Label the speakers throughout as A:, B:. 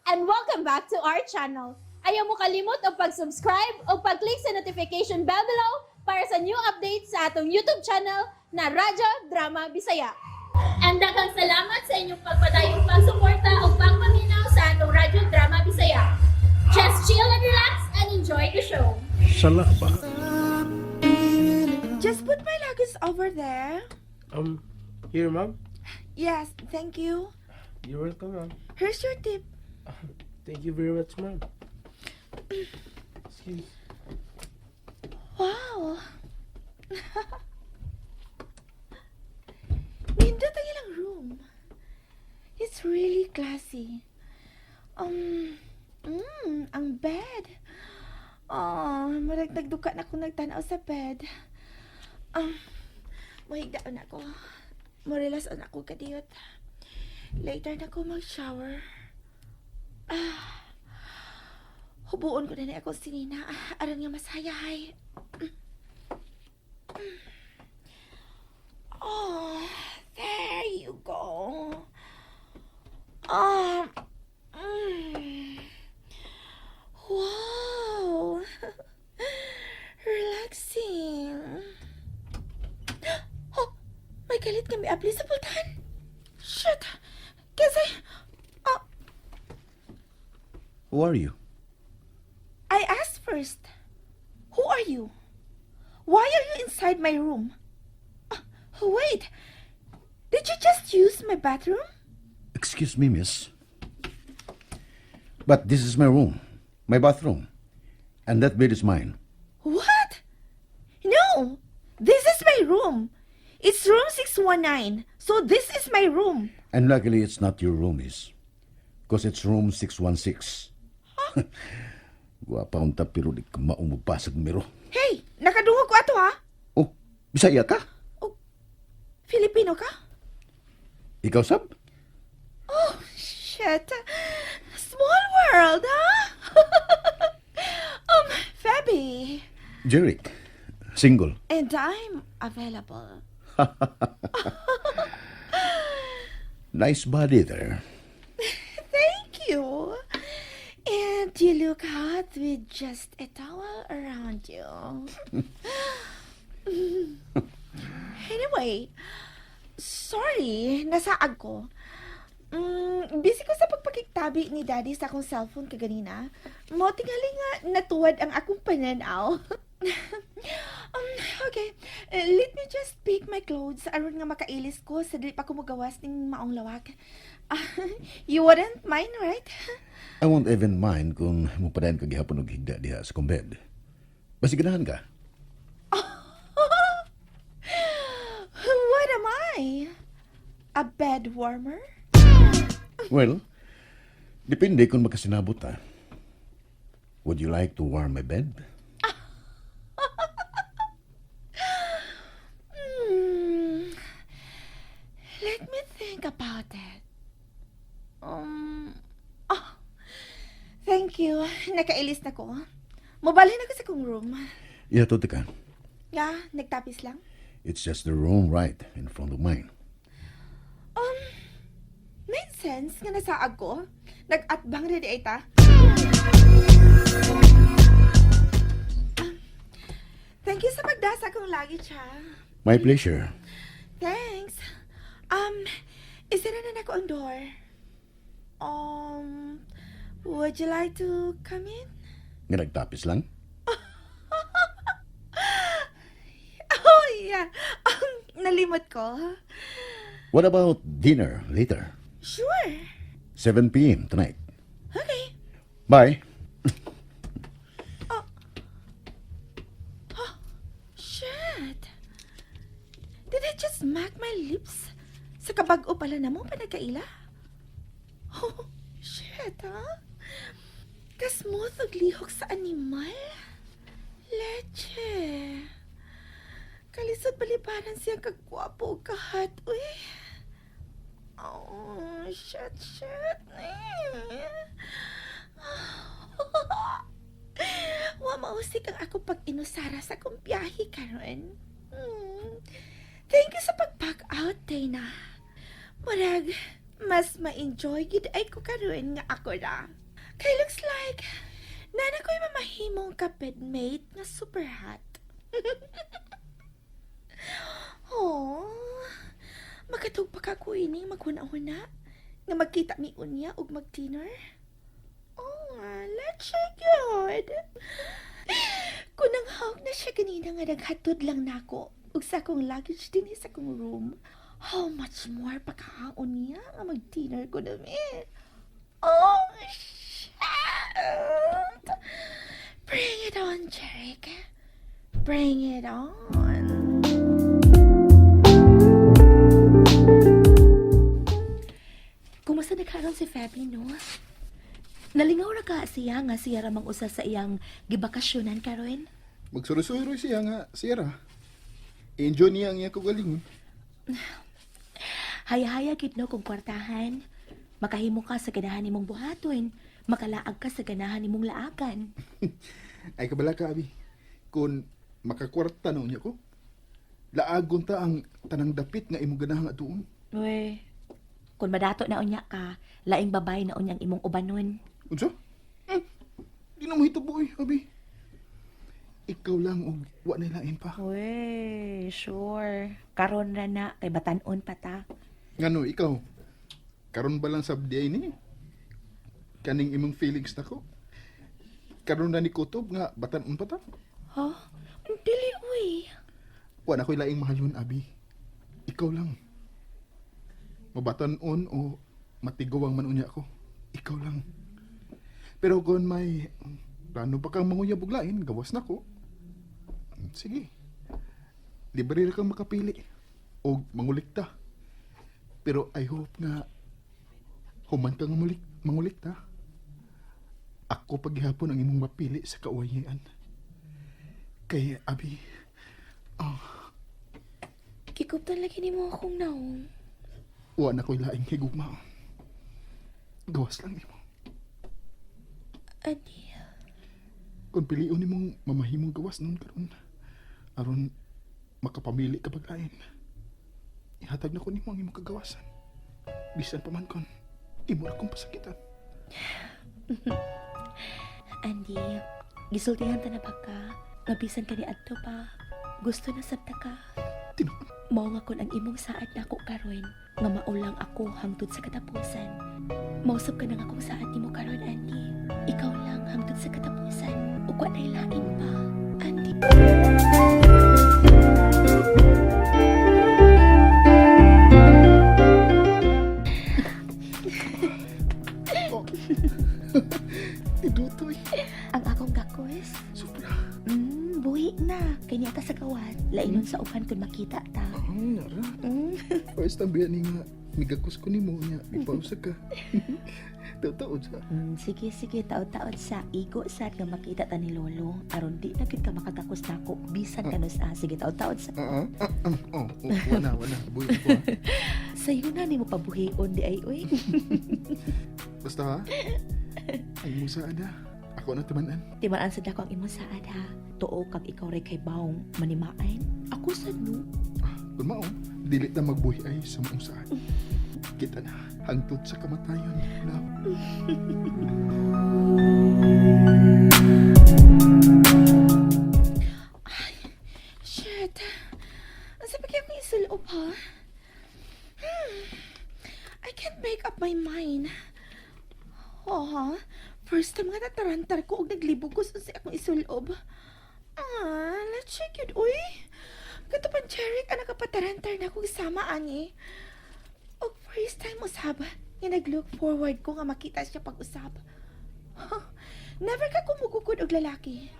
A: and welcome back to our channel. Ayaw mo kalimot o pag-subscribe o pag-click sa notification bell below para sa new updates sa atong YouTube channel na Radyo Drama Bisaya. And daghang salamat sa inyong pagpadayong pagsuporta o pagpaminaw sa atong Radyo Drama Bisaya. Just chill and relax and enjoy the show.
B: Sala Ba.
C: Just put my luggage over there.
B: Here, ma'am.
C: Yes, thank you.
B: You're welcome, ma'am.
C: Here's your tip.
B: Thank you very much, ma'am. Excuse.
C: Wow. Nindot ang ilang room. It's really classy. Ang bed. Marag nagduka na akong nagtanaw sa bed. Mahigdaon ako. Morelason ako kadiyot. Later na ako mag-shower. Hubuon ko na ako sinina. Aron nga masayahay. Oh, there you go. Wow. Relaxing. Oh, may galit kami apli sa pultan. Shit. Kasi,
D: Who are you?
C: I asked first. Who are you? Why are you inside my room? Wait. Did you just use my bathroom?
D: Excuse me, miss. But this is my room, my bathroom, and that bed is mine.
C: What? No. This is my room. It's room 619. So this is my room.
D: And luckily, it's not your room, miss. Because it's room 616. Guwapa unta pero di ka maumupasag miro.
C: Hey, nakadungog ko ato ha?
D: Oh, Bisaya ka?
C: Filipino ka?
D: Ikaw, sab?
C: Oh, shit. Small world, huh? Fabby.
D: Jerick. Single.
C: And I'm available.
D: Nice body there.
C: Thank you. And you look hot with just a towel around you. Anyway, sorry, nasaag ko. Busy ko sa pagpakiktabi ni Daddy sa akong cellphone kaganina. Mo tingali nga natuwad ang akong pananaw. Okay, let me just pick my clothes aron nga makailis ko sa dili pa ko magawas ning maong lawak. You wouldn't mind, right?
D: I won't even mind kung mupadayan ka gihapon og higda diha sa kong bed. Basi ganahan ka.
C: What am I? A bed warmer?
D: Well, depende kung makasinabot ta. Would you like to warm my bed?
C: Let me think about it. Thank you. Nakailis na ko. Mabalhin na ko sa kong room.
D: Yato ka.
C: Yeah, nagtapis lang.
D: It's just the room right in front of mine.
C: Made sense nga nasaag ko. Nag-atbang rin ay ta. Thank you sa pagdasa kong luggage, ha.
D: My pleasure.
C: Thanks. Isira na ako ang door. Would you like to come in?
D: Nga nagtapis lang?
C: Oh, yeah. Nalimot ko.
D: What about dinner later?
C: Sure.
D: 7 p.m. tonight.
C: Okay.
D: Bye.
C: Shit. Did I just smack my lips? Sa kabag-o pala na mo panagkaila? Oh, shit, ha? Kasmooth og lihok sa animal? Leche. Kalisod balibanan siya kagwapo o kahat, uy. Oh, shit. Wa mausik ang ako pag-inusara sa kong biyahe karon. Thank you sa pag-pack out, Dana. Murag, mas ma-enjoy gid ay ko karon nga ako ra. Kay looks like nana ko'y mamahimong ka-bedmate nga super hot. Oh, makatug pa ka ko ining maghuna-huna nga magkita mi unya ug mag-dinner. Oh, let's check good. Kunang hawak na siya ganina nga naghatod lang nako ug sa akong luggage din sa akong room. How much more pagkahaon niya nga mag-dinner ko na mi? Oh, shit! Bring it on, Jeric. Bring it on. Kumusta na karon si Febby, no? Nalingaw ra ka siya nga siya ramang usa sa iyang gibakasyonan karon.
E: Magsuroy-suroy siya nga, siya ra. Enjoy niya ang iya kagalingon.
C: Haya-haya gid no kung kwartahan. Makahimo ka sa ganahan nimong buhaton, makalaag ka sa ganahan nimong laagan.
E: Ay kabala ka, abi. Kung makakwarta na niya ko, laagon ta ang tanang dapit nga imong ganahang atuon.
C: Uy, kung madato na unya ka, laing babay na unyang imong ubanon.
E: Unsa? Di na mo hituboy, abi. Ikaw lang og wa na lain pa.
C: Uy, sure. Karon ra na, kay batanon pa ta.
E: Ngano, ikaw? Karon ba lang sabdiay ni? Kaning imong feelings na ko? Karon na ni kutob nga batanon pa ta?
C: Ha? Dili, uy.
E: Wa na ko'y laing mahalon, abi. Ikaw lang. Mabatanon o matigawang man unya ko. Ikaw lang. Pero kung may plano pa kang manguyab og lain, gawas na ko. Sige. Libre ra kang makapili. O mangulikta. Pero I hope nga human kang mangulikta. Ako paghihapon ang imong mapili sa kauwayan. Kay abi,
C: Kikuptan lagi ni mo akong naong.
E: wa na ko'y laing higugma. Gawas lang nimo.
C: Adi,
E: Kung piliun nimong mamahimong gawas nun karon, aron makapamili ka paglain. Ihatag na ko nimo ang imong kagawasan. Bisan pa man kon imo ra kong pasakitan.
C: Andy, gisultihan ta na ba ka? Mabisan ka ni Adto pa. Gusto na sabta ka.
E: Tinuod.
C: Mao nga kun ang imong saad nako karon nga maulang ako hangtod sa katapusan. Mausap ka na nga kung saad nimo karon, Andy. Ikaw lang hangtod sa katapusan. Ug wa nay lain pa, Andy.
E: Oh. Idutoy.
C: Ang akong gakos.
E: Sobra.
C: Buhi na. Kay niya ta sa kawat. Lainon sa uban kun makita ta.
E: Nara. First time biya ni nga migakos ko nimo niya. Ipausa ka. Taon sa.
C: Sige, taod-taod sa igo sad nga makita ta ni Lolo. Aron di na gid ka makagakos nako bisan kanus sige taod-taod sa.
E: Wala. Buhay ko ha.
C: Sayo na nimo pabuhion di ay oy.
E: Basta ha. Ay mo sa ada. Ako na timanan.
C: Timaan sa dako ang imong saad ha. Tuo kag ikaw ray kay baong manimain. Ako sad no.
E: Kung mao, dilit na magbuhi ay sa mong saan. Kita na, hangtod sa kamatayon. Love.
C: Ay, shit. Asa pa kaya akong isulob ha? I can't make up my mind. Oh, ha? First time nga natarantar ko og naglibog ko sa akong isulob. Let's check it, uy. Katapan Jeric, anak kapatarantar na akong sama, ani. Og first time usab, nga nag-look forward ko nga makita siya pag-usab. Never ka kumugugod og lalaki.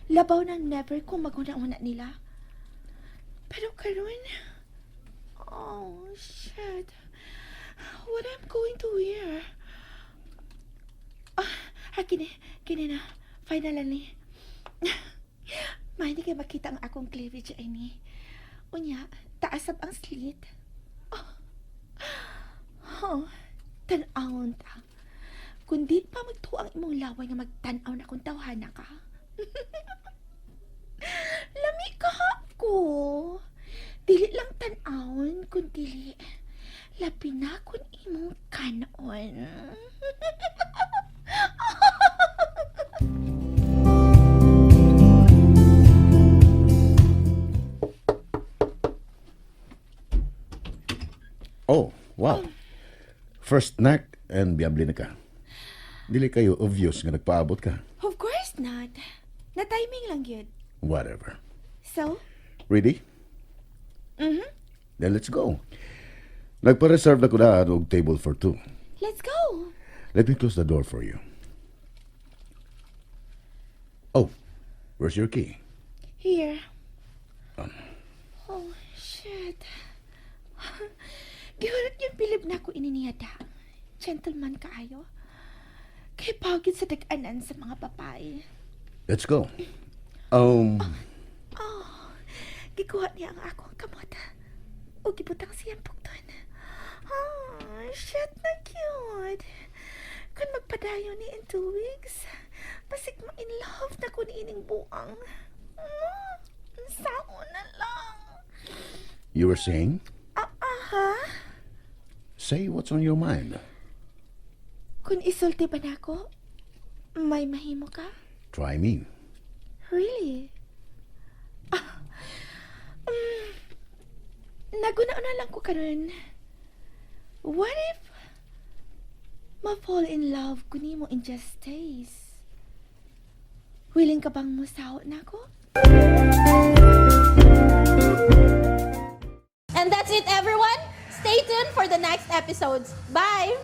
C: Labaw nang never ko maguna-una nila. Pero karon, oh, shit. What I'm going to wear? Kini na. Final ni. Mahindi kayo makita ang akong cleavage ay ni. Unya, taasab ang slit. Tan-awon ta. Kung di pa magtuo ang imong laway nga magtan-aw na kung tawhana ka. Lami ka ko. Dili lang tan-awon, kung dili. Labi na kun imong kanon.
D: Oh, wow. First knock and biyabli na ka. Dili kayo obvious nga nagpaabot ka.
C: Of course not. Na-timing lang yun.
D: Whatever.
C: So?
D: Ready?
C: Mm-hmm.
D: Then let's go. Nagpa-reserve na ko na og table for two.
C: Let's go.
D: Let me close the door for you. Oh, where's your key?
C: Here. Oh, shit. Gihurot yung bilib na ako ininiyada. Gentleman kaayo. Kay pagid sa tag-anan sa mga babae.
D: Let's go.
C: Oh, gikuha niya ang akong kamot. O gibutang siyang pugton. Oh, shit na cute. Kung magpadayo ni in 2 weeks, pasig mo in love na kun ining buang. Sao na lang.
D: You were saying?
C: Aha.
D: Say what's on your mind.
C: Kung isulti ba na ako, may mahimo ka?
D: Try me.
C: Really? Naguna-una lang ko karon. What if ma-fall in love ko nimo in just days? Willing ka bang musaw na ako?
A: And that's it, everyone. Stay tuned for the next episodes. Bye!